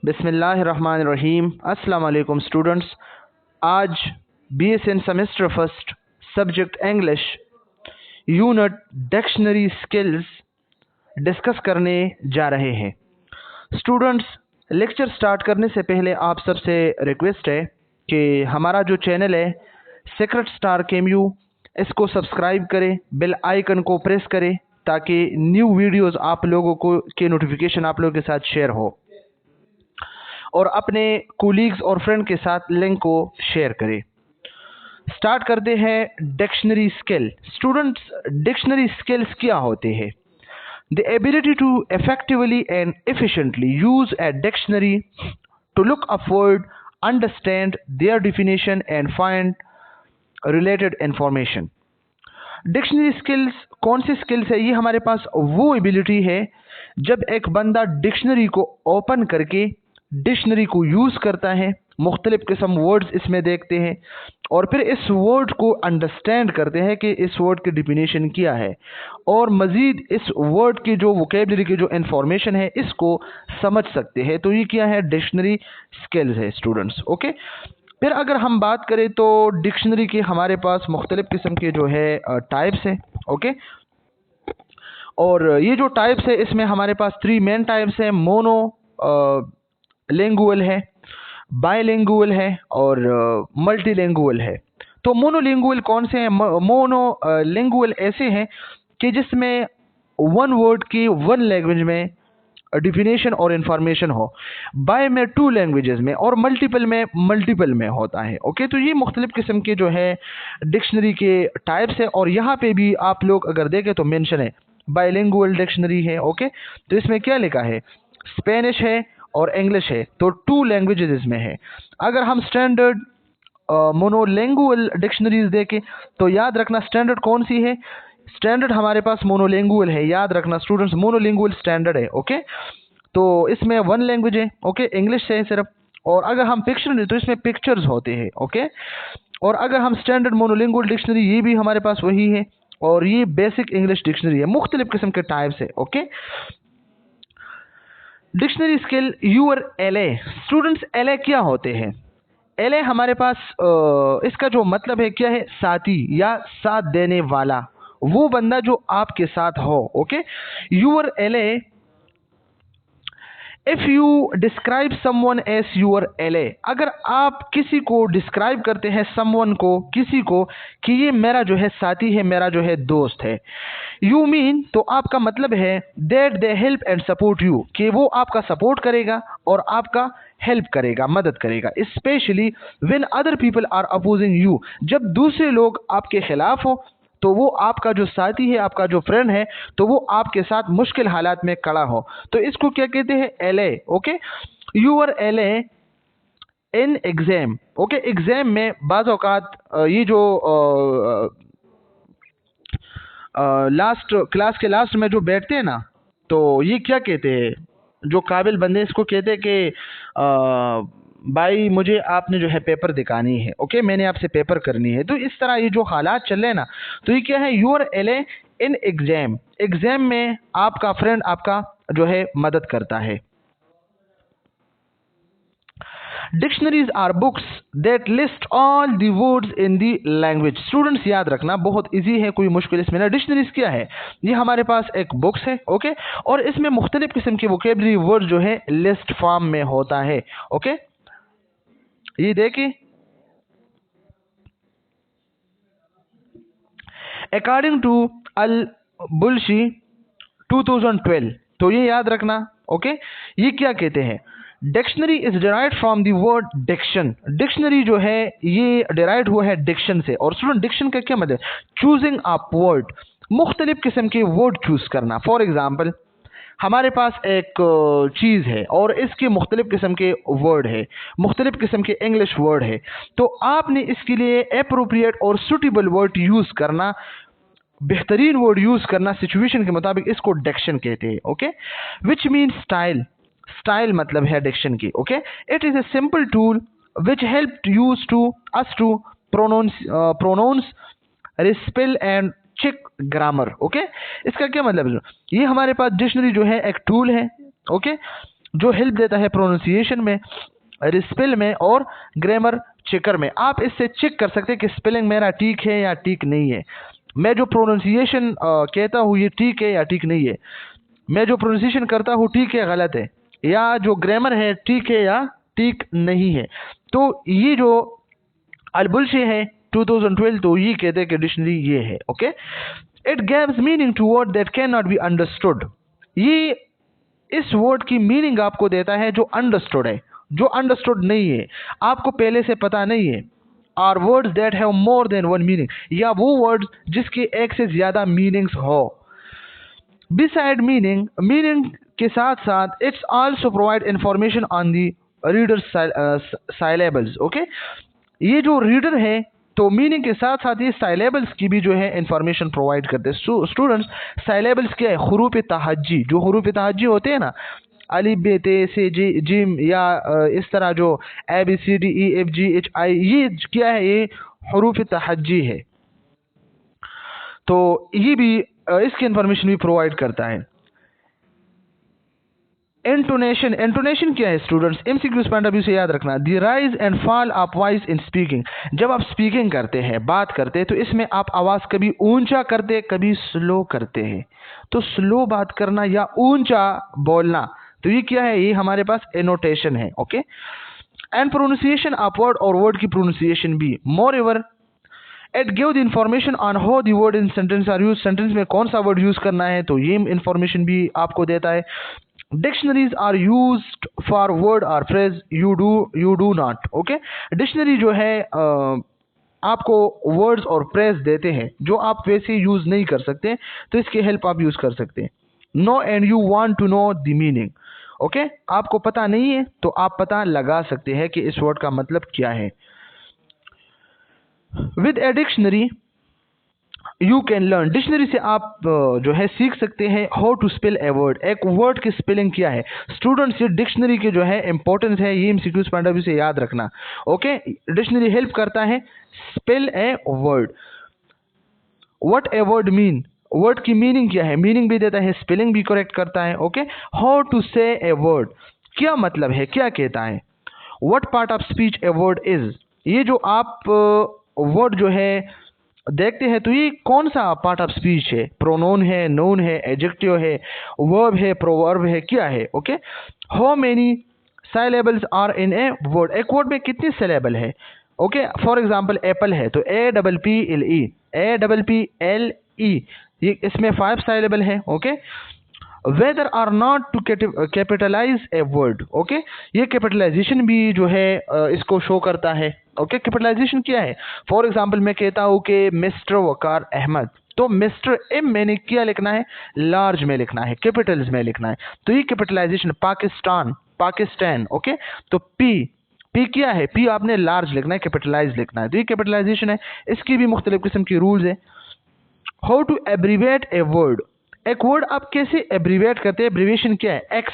बिस्मिल्लाहिर्रहमानिर्रहीम। अस्सलाम वालेकुम स्टूडेंट्स। आज BSN semester first subject English unit dictionary skills discuss करने जा रहे हैं। स्टूडेंट्स, लेक्चर स्टार्ट करने से पहले आप सबसे रिक्वेस्ट है कि हमारा जो चैनल है सीक्रेट स्टार KMU, इसको सब्सक्राइब करें, बेल आइकन को प्रेस करें ताकि न्यू वीडियोस आप लोगों को के नोटिफिकेशन आप लोगों के साथ शेयर हो, और अपने कोलीग्स और फ्रेंड के साथ लिंक को शेयर करें। स्टार्ट करते हैं dictionary skill. Students, dictionary skills क्या होते हैं? The ability to effectively and efficiently use a dictionary to look up word, understand their definition and find related information. Dictionary skills कौन सी स्किल्स है? ये हमारे पास वो एबिलिटी है जब एक बंदा डिक्शनरी को ओपन करके डिक्शनरी को यूज़ करता है, मुख्तलिफ किस्म वर्ड्स इसमें देखते हैं और फिर इस वर्ड को अंडरस्टैंड करते हैं कि इस वर्ड की डिफिनेशन क्या है, और मज़ीद इस वर्ड की जो वोकेबलरी की जो इंफॉर्मेशन है इसको समझ सकते हैं। तो ये क्या है? डिक्शनरी स्किल्स है स्टूडेंट्स। ओके, फिर अगर हम बात करें तो डिक्शनरी के हमारे पास मुख्तलिफ किस्म के जो है टाइप्स हैं। ओके, और ये जो टाइप्स है इसमें हमारे पास 3 मेन टाइप्स हैं। मोनो लिंगुअल है, बायलिंगुअल है और मल्टीलिंगुअल है। तो मोनोलिंगुअल कौन से हैं? मोनोलिंगुअल ऐसे हैं कि जिसमें वन वर्ड की वन लैंग्वेज में डिफिनेशन और इंफॉर्मेशन हो, बाय में 2 लैंग्वेजेस में, और मल्टीपल में मल्टीपल में होता है। ओके, तो ये मुख्तलिफ किस्म के जो है डिक्शनरी के टाइप्स है, और यहाँ पे भी आप लोग अगर देखें तो मेंशन है बायलिंगुअल डिक्शनरी है। ओके, तो इसमें क्या लिखा है? स्पेनिश है और इंग्लिश है, तो 2 लैंग्वेजेस इसमें है। अगर हम स्टैंडर्ड मोनोलिंगुअल डिक्शनरीज देखें तो याद रखना स्टैंडर्ड कौन सी है? स्टैंडर्ड हमारे पास मोनोलिंगुअल है। याद रखना स्टूडेंट्स, मोनोलिंगुअल स्टैंडर्ड है। ओके, तो इसमें 1 लैंग्वेज है। ओके, इंग्लिश से है सिर्फ। और अगर हम पिक्चर तो इसमें पिक्चर्स होते हैं। ओके, और अगर हम स्टैंडर्ड मोनोलिंगुअल डिक्शनरी, ये भी हमारे पास वही है, और ये बेसिक इंग्लिश डिक्शनरी है। मुख्तलिफ किस्म के टाइप्स है। Okay, dictionary skill URLA। Students, LA क्या होते हैं? LA हमारे पास इसका जो मतलब है क्या है? साथी या साथ देने वाला, वो बंदा जो आपके साथ हो। Okay, URLA, if you describe someone as your LA, अगर आप किसी को डिस्क्राइब करते हैं, समवन को, किसी को, कि ये मेरा जो है साथी है, मेरा जो है दोस्त है, यू मीन, तो आपका मतलब है that they help and support you, कि वो आपका सपोर्ट करेगा और आपका हेल्प करेगा, मदद करेगा। Specially when other people are opposing you, जब दूसरे लोग आपके खिलाफ हो तो वो आपका जो साथी है, आपका जो फ्रेंड है, तो वो आपके साथ मुश्किल हालात में खड़ा हो, तो इसको क्या कहते हैं? LA। Okay, your LA in exam. Okay, exam में बाज़ औक़ात ये जो लास्ट क्लास के लास्ट में जो बैठते हैं ना, तो ये क्या कहते हैं? जो काबिल बंदे इसको कहते हैं कि भाई मुझे आपने जो है पेपर दिखानी है। ओके, मैंने आपसे पेपर करनी है। तो इस तरह ये जो हालात चल रहे हैं ना, तो ये क्या है? Your LA in exam. Exam में आपका फ्रेंड आपका जो है मदद करता है। Dictionaries are books that list all the words in the language. Students, याद रखना बहुत इजी है, कोई मुश्किल इसमें ना। डिक्शनरीज क्या है? ये हमारे पास एक बुक्स है। ओके, और इसमें मुख्तलिफ किस्म के वोकेबलरी वर्ड जो है लिस्ट फॉर्म में होता है। ओके, ये देखिए, अकॉर्डिंग टू अल बुल्शी 2012, तो ये याद रखना। ओके, ये क्या कहते हैं? Dictionary is derived from the word diction. Dictionary जो है ये डिराइव्ड हुआ है डिक्शन से। और स्टूडेंट, डिक्शन का क्या मतलब? चूजिंग अ वर्ड, मुख्तलिफ किस्म के वर्ड चूज करना। फॉर एग्जाम्पल, हमारे पास एक चीज़ है और इसके मुख्तलिफ किस्म के वर्ड है, मुख्तलिफ किस्म के इंग्लिश वर्ड है, तो आपने इसके लिए अप्रोप्रिएट और सुटेबल वर्ड यूज़ करना, बेहतरीन वर्ड यूज़ करना सिचुएशन के मुताबिक, इसको डिक्शन कहते हैं। Okay, which mean style. Style मतलब है डिक्शन की। Okay, it is a simple tool which help use to us to pronounce, respell and check grammar. Okay, इसका क्या मतलब है? ये हमारे पास डिक्शनरी जो है एक टूल है। ओके, जो हेल्प देता है प्रोनाउंसिएशन में, स्पेल में और ग्रामर चेकर में। आप इससे चेक कर सकते हैं कि स्पेलिंग मेरा ठीक है या ठीक नहीं है, मैं जो प्रोनाउंसिएशन कहता हूँ ये ठीक है या ठीक नहीं है, मैं जो प्रोनाउंसिएशन करता हूँ ठीक है गलत है, या जो ग्रामर है ठीक है या ठीक नहीं है। तो ये जो अलबुल्शे है 2012, तो ये कहते हैं कि डिक्शनरी ये है। Okay, it gives meaning to word that can not be understood. ये इस वर्ड की मीनिंग आपको देता है जो अंडरस्टूड है, जो अंडरस्टूड नहीं है, आपको पहले से पता नहीं है। Are words that have more than one meaning, या वो वर्ड्स जिसके एक से ज्यादा मीनिंग्स हो। बिसाइड मीनिंग, मीनिंग के साथ साथ it's also provide information on the readers syllables. Okay, ये जो रीडर है तो मीनिंग के साथ साथ ये साइलेबल्स की भी जो है इंफॉर्मेशन प्रोवाइड करते हैं। स्टूडेंट्स, साइलेबल्स क्या है? हुरूफ तहज्जी, जो हुरूफ तहज्जी होते हैं ना, अलिफ बे ते से जी जिम, या इस तरह जो A B C D E F G H I, ये क्या है? ये हुरूफ तहज्जी है। तो ये भी इसकी इंफॉर्मेशन भी प्रोवाइड करता है। इंटोनेशन, इंटोनेशन क्या है students? MCQs point of view से याद रखना, the rise and fall of voice in speaking. जब आप स्पीकिंग करते हैं, बात करते हैं, तो इसमें आप आवाज कभी ऊंचा करते हैं, कभी स्लो करते हैं। तो स्लो बात करना या ऊंचा बोलना, तो ये क्या है? ये हमारे पास एनोटेशन है। Okay, and pronunciation of word, और वर्ड की प्रोनाउंसिएशन भी। Moreover it give the information on how the word in sentence are use, sentence में कौन सा वर्ड यूज करना है, तो ये इंफॉर्मेशन भी आपको देता है। Dictionaries are used for word और phrase you do not. Okay, dictionary जो है आपको वर्ड्स और फ्रेज देते हैं जो आप वैसे यूज नहीं कर सकते, तो इसकी हेल्प आप यूज कर सकते हैं। No and you want to know the meaning. Okay, आपको पता नहीं है तो आप पता लगा सकते हैं कि इस वर्ड का मतलब क्या है। With a dictionary you can learn, dictionary से आप जो है सीख सकते हैं how to spell a word, एक वर्ड की स्पेलिंग क्या है। स्टूडेंट्स, ये डिक्शनरी के जो है इंपॉर्टेंस है, ये एमसीक्यूज पॉइंट ऑफ व्यू से याद रखना। ओके, डिक्शनरी हेल्प करता है spell a word. What a word mean, word की मीनिंग क्या है, मीनिंग भी देता है, स्पेलिंग भी करेक्ट करता है। ओके, हाउ टू से ए वर्ड, क्या मतलब है, क्या कहता है। What part of speech a word is, ये जो आप वर्ड जो है देखते हैं, तो ये कौन सा पार्ट ऑफ स्पीच है? प्रोनोन है, नोन है, एडजेक्टिव है, वर्ब है, प्रोवर्ब है, क्या है? Okay, how many syllables are in a word, एक वर्ड में कितने सिलेबल है? ओके, फॉर एग्जांपल एप्पल है तो A double P L E, A double P L E, ये इसमें 5 साइलेबल है। Okay, whether or not to capitalise a word. Okay, ये कैपिटलाइजेशन भी जो है इसको शो करता है। ओके, कैपिटलाइजेशन क्या है? फॉर एग्जांपल मैं कहता हूँ कि मिस्टर वकार अहमद, तो मिस्टर एम मैंने क्या लिखना है? लार्ज में लिखना है, कैपिटल्स में लिखना है, तो ये कैपिटलाइजेशन। पाकिस्तान, पाकिस्तान। ओके, तो पी, पी क्या है? पी आपने लार्ज लिखना है, कैपिटलाइज लिखना है, तो ये कैपिटलाइजेशन है। इसकी भी मुख्तलिफ किस्म की रूल्स है। How to abbreviate a word, एक वर्ड आप कैसे एब्रीवेट करते हैं? एब्रीवेशन क्या है? एक्स,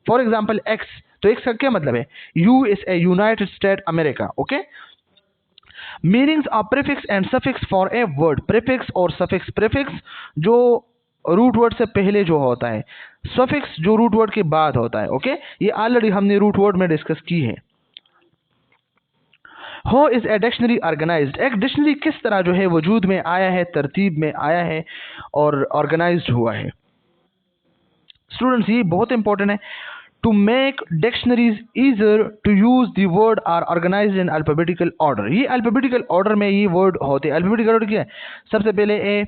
फॉर एग्जांपल एक्स, तो एक्स का क्या मतलब है? USA, United State America. Okay, meanings of prefix and suffix for a word, prefix और सफिक्स, प्रीफिक्स जो रूट वर्ड से पहले जो होता है, सफिक्स जो रूट वर्ड के बाद होता है। ओके, ये ऑलरेडी हमने रूट वर्ड में डिस्कस की है। How is a dictionary organised, एक डिक्शनरी किस तरह जो है वजूद में आया है, तरतीब में आया है और ऑर्गेनाइज्ड हुआ है। स्टूडेंट्स, ये बहुत इंपॉर्टेंट है। To make dictionaries easier to use the word are organized in alphabetical order, ये अल्फाबेटिकल ऑर्डर में ये वर्ड होते हैं। अल्फाबेटिकल ऑर्डर क्या है? सबसे पहले A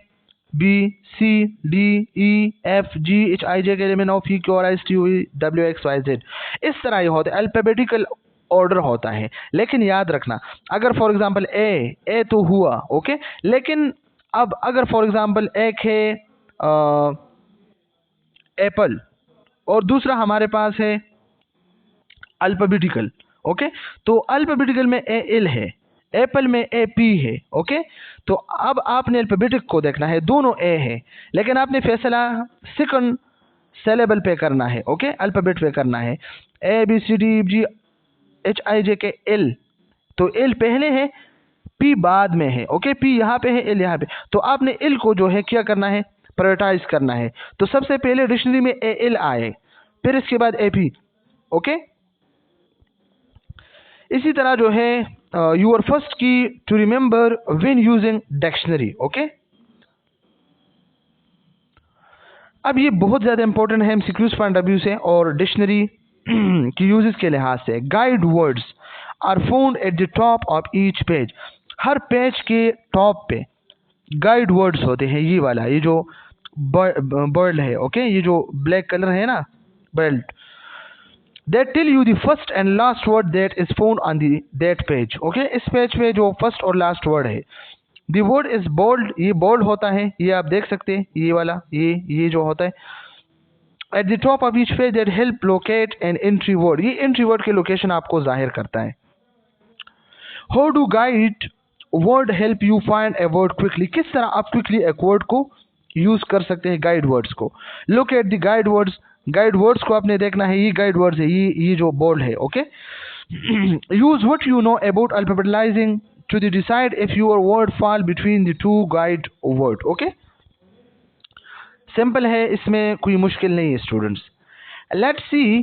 B C D E F G H I J K L M N O P Q R S T U W X Y Z, इस तरह ये होते हैं, अल्फाबेटिकल ऑर्डर होता है। लेकिन याद रखना, अगर फॉर एग्जांपल ए तो हुआ, ओके, लेकिन अब अगर फॉर एग्जांपल एक है एप्पल और दूसरा हमारे पास है अल्फाबेटिकल। ओके, तो अल्फाबेटिकल में ए एल है, एप्पल में ए पी है। ओके, तो अब आपने अल्फाबेटिक को देखना है, दोनों ए है, लेकिन आपने फैसला सेकंड सिलेबल पे करना है। ओके, अल्फाबेट पे करना है, A B C D G H I J K L, तो एल पहले है, पी बाद में है। ओके, पी यहाँ पे है, एल यहाँ पे, तो आपने एल को जो है क्या करना है? प्रायोरिटाइज करना है। तो सबसे पहले डिक्शनरी में ए एल आए, फिर इसके बाद ए पी, ओके। इसी तरह जो है your first key to remember when using dictionary, okay. अब ये बहुत ज़्यादा इंपॉर्टेंट है एमसीक्यूज पॉइंट ऑफ व्यू से और डिक्शनरी की यूजेस के लिहाज से। Guide words are found at the top of each page. हर पेज के टॉप पे गाइड वर्ड्स होते हैं। ये वाला, ये जो बर्ड है, ओके, ये जो ब्लैक कलर है ना, bird, that tell you the first and last word that is found on the that page, okay। इस पेज पे जो फर्स्ट और लास्ट वर्ड है, the word is bold, ये बोल्ड होता है, ये आप देख सकते हैं, ये वाला, ये जो होता है at the top of each page that help locate an entry word, ये entry word के लोकेशन आपको जाहिर करता है। how do guide word help you find a word quickly, किस तरह आप क्विकली एक वर्ड को यूज कर सकते हैं गाइड वर्ड्स को। look at the guide words, guide words को आपने देखना है, ये गाइड वर्ड्स है, ये जो बोल्ड है, okay. Use what you know about alphabetizing to decide if your word fall between the two guide word, okay. Simple है, इसमें कोई मुश्किल नहीं है students. Let's see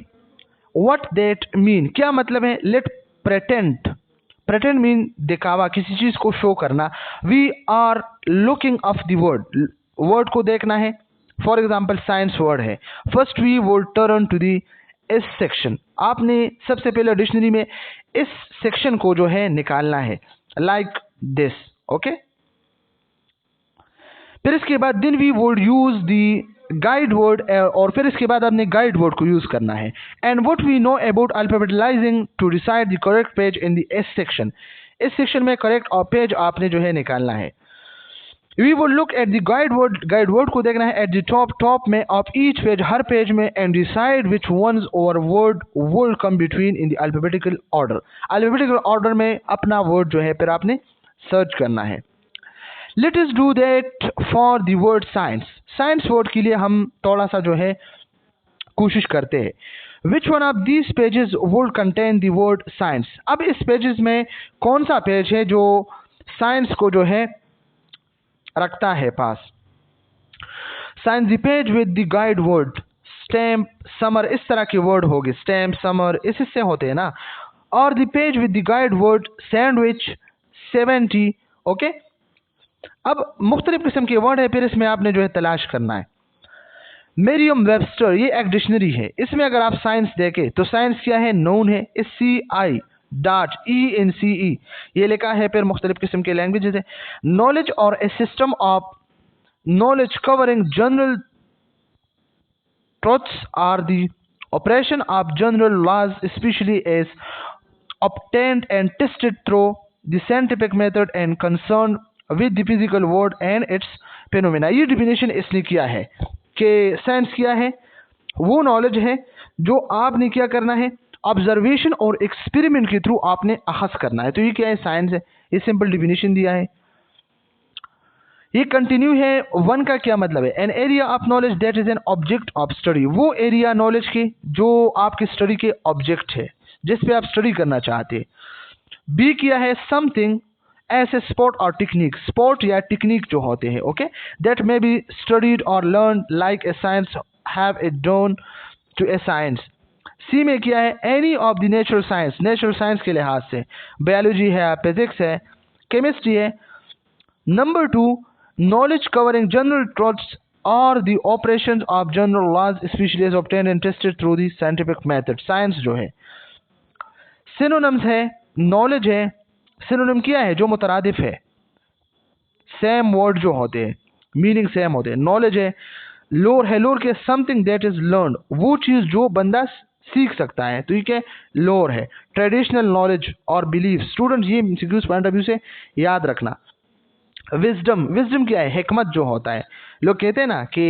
what that mean, क्या मतलब है। लेट प्रेटेंड मीन दिखावा, किसी चीज को शो करना। We are looking of the word को देखना है। फॉर एग्जाम्पल साइंस वर्ड है, first we would turn to the इस सेक्शन, आपने सबसे पहले डिक्शनरी में इस सेक्शन को जो है निकालना है, लाइक दिस, ओके। फिर इसके बाद then we would use the guide word, और फिर इसके बाद आपने गाइड वर्ड को यूज करना है। And what we know about alphabetizing to decide the correct page in the S section, इस सेक्शन में करेक्ट और पेज आपने जो है निकालना है। We would look at the guide word को देखना है एट द टॉप में ऑफ ईच पेज, हर पेज में, and decide which ones or word would come between in the alphabetical order में अपना वर्ड जो है फिर आपने सर्च करना है। Let us do that for the word science word के लिए हम थोड़ा सा जो है कोशिश करते हैं। Which one of these pages would contain the word science, अब इस पेजेस में कौन सा पेज है जो साइंस को जो है रखता है पास। Since the page with the guide word stamp summer, इस तरह के वर्ड होंगे, स्टैम्प समर इस हिस्से होते हैं ना। और the page with the guide word sandwich 70, okay. अब मुख्तलिफ किस्म के वर्ड है, फिर इसमें आपने जो है तलाश करना है। मेरियम वेबस्टर, ये एक डिक्शनरी है, इसमें अगर आप साइंस देखें तो साइंस क्या है, नोन है, इस CI.ENCE ये लिखा है। फिर मुख्तलिफ किस्म के लैंग्वेजेस है। नॉलेज और a system of knowledge covering general truths or the operation of general laws especially as obtained and tested through the scientific method and concerned with the physical world and its phenomena। ये definition इसने किया है कि science क्या है, वो knowledge है जो आपने क्या करना है, ऑब्जर्वेशन और एक्सपेरिमेंट के थ्रू आपने अखज़ करना है। तो ये क्या है, साइंस है, ये सिंपल डिफिनेशन दिया है। ये कंटिन्यू है। वन का क्या मतलब है, an area of knowledge that is an object of study, वो एरिया नॉलेज के जो आपके स्टडी के ऑब्जेक्ट है, जिस पे आप स्टडी करना चाहते हैं। बी किया है, something as a sport or technique, sport या टेक्निक जो होते हैं, okay, that may be studied or learn like a science have a done to a science. C में किया है, any of the natural science के लिहाज से, बायोलॉजी है, फिजिक्स है, केमिस्ट्री है। Number 2, knowledge covering general truths or the operation of general laws especially as obtained and tested through the scientific method. Science जो है, सिनोनिम्स है, नॉलेज है, सिनोनिम क्या है, जो मुतरादिफ है, सेम वर्ड जो होते हैं, मीनिंग सेम होते हैं। नॉलेज है, लोर है, लोर के समथिंग दैट इज लर्न, वो चीज़ जो बंदा सीख सकता है, तो ये क्या लोर है। ट्रेडिशनल नॉलेज और बिलीफ, स्टूडेंट्स ये एमसीक्यूज पॉइंट ऑफ व्यू से याद रखना। विजडम क्या है, हिकमत जो होता है। लोग कहते हैं ना कि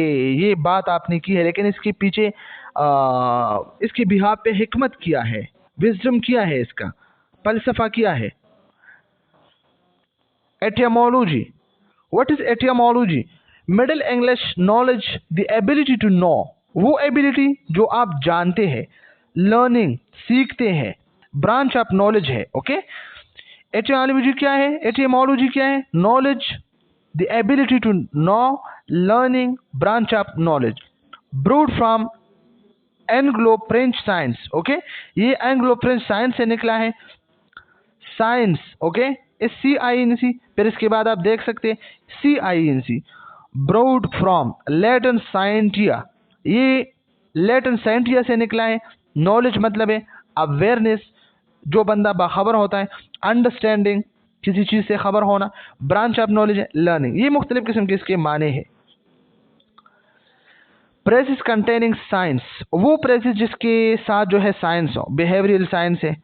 ये बात आपने की है लेकिन इसके पीछे इसके बिहाफ पे हिकमत क्या है, विजडम क्या है, इसका फलसफा क्या है। Etymology, what is etymology, middle English knowledge, the ability to know, वो एबिलिटी जो आप जानते हैं, लर्निंग सीखते हैं, ब्रांच ऑफ नॉलेज है, ओके। एटिमोलॉजी क्या है, एटिमोलॉजी क्या है, knowledge, the ability to know, learning, branch of knowledge, borrowed from Anglo French science, okay, ये एंग्लो फ्रेंच साइंस से निकला है, साइंस, ओके, SCINC। फिर इसके बाद आप देख सकते हैं CINC, borrowed from Latin scientia, ये लैटिन साइंटिया से निकला है। नॉलेज मतलब है अवेयरनेस, जो बंदा बाखबर होता है, अंडरस्टैंडिंग, किसी चीज़ से खबर होना, ब्रांच ऑफ नॉलेज है लर्निंग। ये मुख्तलिफ किस्म के इसके माने हैं। प्रेसेस कंटेनिंग साइंस, वो प्रेसेस जिसके साथ जो है साइंस हो, बिहेवियरल साइंस है,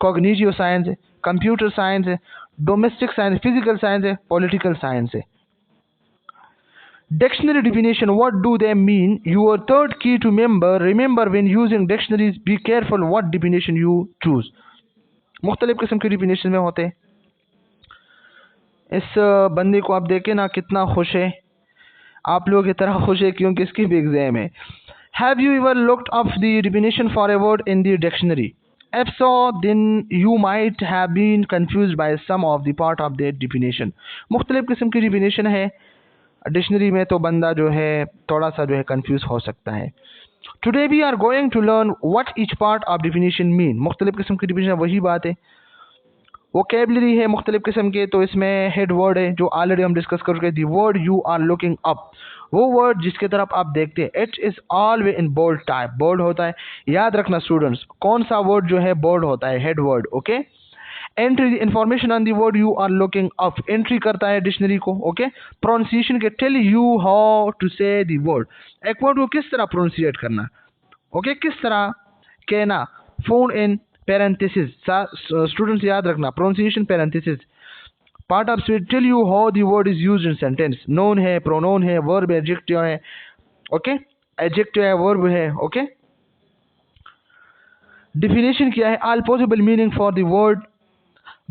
कॉग्निटिव साइंस है, कंप्यूटर साइंस है, डोमेस्टिक साइंस, फिजिकल साइंस है, पॉलिटिकल साइंस है। Dictionary definition, what do they mean? Your third key to remember when using dictionaries, be careful what definition you choose. मुख्तलिफ किस्म के definition में होते हैं। इस बंदे को आप देखें ना, कितना खुश है, आप लोगों की तरह खुश है क्योंकि इसकी भी एग्जाम है। Have you ever looked up the definition for a word in the dictionary? If so, then you might have been confused by some of the part of that definition. मुख्तलिफ किस्म की डिफिनेशन है dictionary में, तो बंदा जो है थोड़ा सा जो है कंफ्यूज हो सकता है। Today we are going to learn what each part of definition mean. मुख्तलिफ किस्म की डिफिनेशन वही बात है। वोकेबलरी है मुख्तलिफ किस्म के, तो इसमें हेड वर्ड है जो ऑलरेडी हम डिस्कस कर चुके हैं, the word you are looking up, वो वर्ड जिसके तरफ आप देखते हैं। It is always in bold type, bold होता है। याद रखना स्टूडेंट्स, कौन सा वर्ड जो है बोल्ड होता है, head word, okay. Entry information on the word you are looking up, entry करता है डिक्शनरी को, ओके। प्रोनाउंसिएशन के tell you how to say the word, एक वर्ड को किस तरह प्रोनाउंसिएट करना, ओके, किस तरह कहना। फोन इन पैरेंथेसिस, स्टूडेंट्स याद रखना, pronunciation parentheses. Part of speech tell you how the word is used in sentence, noun है, प्रोनाउन है, वर्ब है, एडजेक्टिव है, ओके, एडजेक्टिव है, वर्ब है, ओके। डिफिनेशन क्या है, all possible meaning for the word,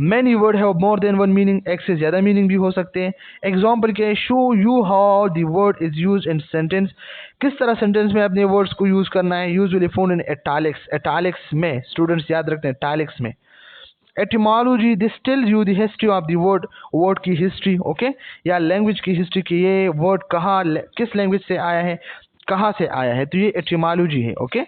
many word have more than one meaning, एक से ज्यादा मीनिंग भी हो सकते हैं। एग्जाम्पल क्या है, show you how the word is use in sentence, किस तरह सेंटेंस में अपने वर्ड्स को यूज करना है। Usually phone in italics, italics में, स्टूडेंट्स याद रखते हैं इटैलिक्स में। Etymology, this tells you the history of the word, word की हिस्ट्री, ओके, या लैंग्वेज की हिस्ट्री की ये वर्ड कहाँ, किस लैंग्वेज से आया है, कहाँ से आया है, तो ये एटिमोलॉजी है, okay.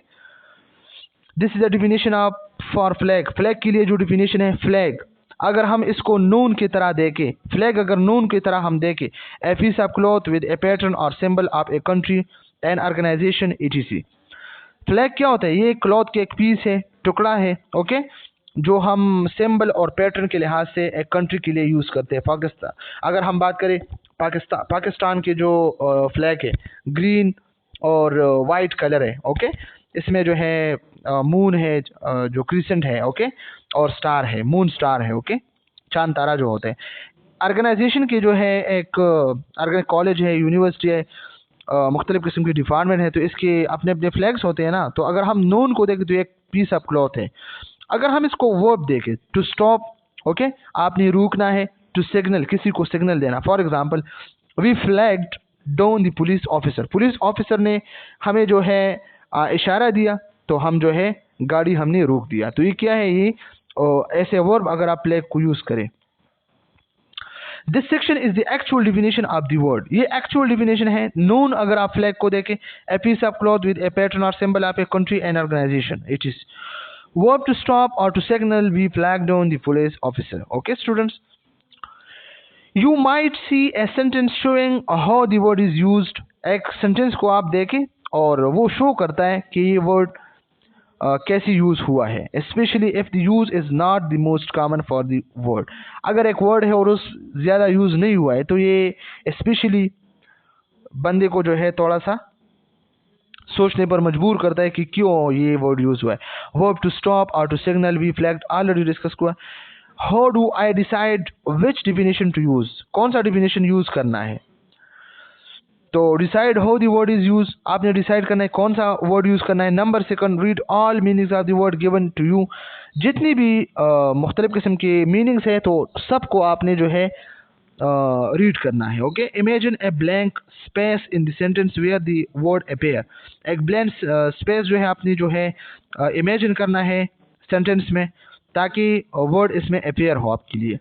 This is the definition of for flag, flag के लिए जो डिफिनेशन है, फ्लैग अगर हम इसको नून की तरह देखें, फ्लैग अगर नून की तरह हम देखें, a piece of cloth with a pattern or symbol of a country an organization etc। Flag क्या होता है, ये क्लॉथ के एक पीस है, टुकड़ा है, ओके, जो हम सिंबल और पैटर्न के लिहाज से एक कंट्री के लिए यूज़ करते हैं। पाकिस्तान, अगर हम बात करें पाकिस्तान के जो फ्लैग है, ग्रीन और वाइट कलर है, ओके, इसमें जो है मून है, जो क्रिसेंट है, ओके, और स्टार है, मून स्टार है, ओके, चांद तारा जो होते हैं। ऑर्गेनाइजेशन की जो है एक कॉलेज है, यूनिवर्सिटी है, मुख्तलिफ किस्म की डिपार्टमेंट है, तो इसके अपने अपने फ्लैग्स होते हैं ना। तो अगर हम नून को देखें तो एक पीस ऑफ क्लॉथ है। अगर हम इसको वर्ब देखें, टू स्टॉप, ओके, आपने रुकना है, टू सिग्नल, किसी को सिग्नल देना। For example, we flagged down the police officer, police officer ने हमें जो है इशारा दिया, तो हम जो है गाड़ी हमने रोक दिया। तो ये क्या है, ये ऐसे वर्ब अगर आप फ्लैग को यूज करें। This section is the actual definition of the word, ये एक्चुअल डिफिनेशन है। नून अगर आप फ्लैग को देखें, a piece of cloth with a pattern or symbol of a country and organization, it is verb to stop or to signal, we flag down the police officer, okay students। You might see a sentence showing how the word is used, एक sentence को आप देखें और वो show करता है कि ये वर्ड कैसे यूज हुआ है, specially if the use is not the most common for the word. अगर एक वर्ड है और उस ज़्यादा यूज नहीं हुआ है, तो ये स्पेशली बंदे को जो है थोड़ा सा सोचने पर मजबूर करता है कि क्यों ये वर्ड यूज हुआ है। Verb to stop or to signal, we flagged, already discuss हुआ। How do I decide which definition to use, कौन सा डिफिनेशन यूज करना है। तो decide how the word is use, आपने डिसाइड करना है कौन सा वर्ड यूज करना है। Number second, read all meanings of the word given to you, जितनी भी मुख्तलिफ किस्म के मीनिंग्स है तो सबको आपने जो है रीड करना है, okay. Imagine a blank space in the sentence where the word appear, एक ब्लैंक स्पेस जो है आपने जो है इमेजिन करना है सेंटेंस में, ताकि वर्ड इसमें अपेयर हो आपके लिए।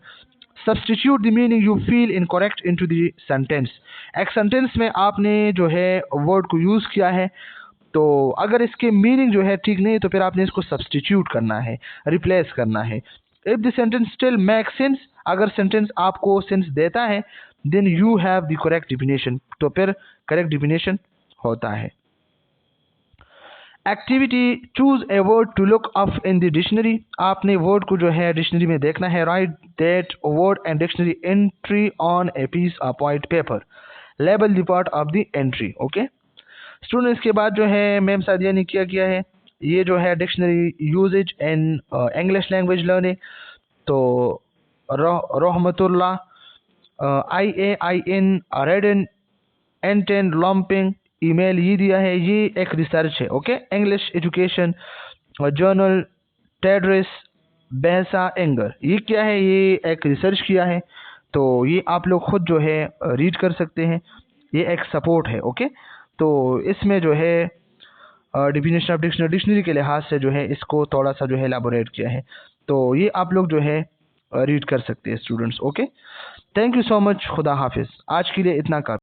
Substitute the meaning you feel incorrect into the sentence, एक सेंटेंस में आपने जो है वर्ड को यूज़ किया है, तो अगर इसके मीनिंग जो है ठीक नहीं तो फिर आपने इसको सब्सटीट्यूट करना है, रिप्लेस करना है। If the sentence still make sense, अगर सेंटेंस आपको सेंस देता है, then you have the correct definition, तो फिर करेक्ट डिफिनेशन होता है। Activity, choose a word to look up in the dictionary, आपने वर्ड को जो है डिक्शनरी में देखना है। Right that word and dictionary entry on a piece of white paper, label the part of the entry. Okay student, इसके बाद जो है मैम सादिया ने क्या किया है, ये जो है dictionary usage in English language learning, तो रहमतुल्लाह, IAIN, रेडन, N10, लॉम्पिंग, ईमेल ये दिया है, ये एक रिसर्च है। Okay English education journal, Tadris, Bahasa Inggris, ये क्या है, ये एक रिसर्च किया है, तो ये आप लोग खुद जो है रीड कर सकते हैं, ये एक सपोर्ट है। ओके तो इसमें जो है डिफिनेशन ऑफ डिक्शनरी के लिहाज से जो है इसको थोड़ा सा जो है एलाबोरेट किया है, तो ये आप लोग जो है रीड कर सकते हैं students. Okay thank you so much, खुदा हाफिज़, आज के लिए इतना काफ़ी।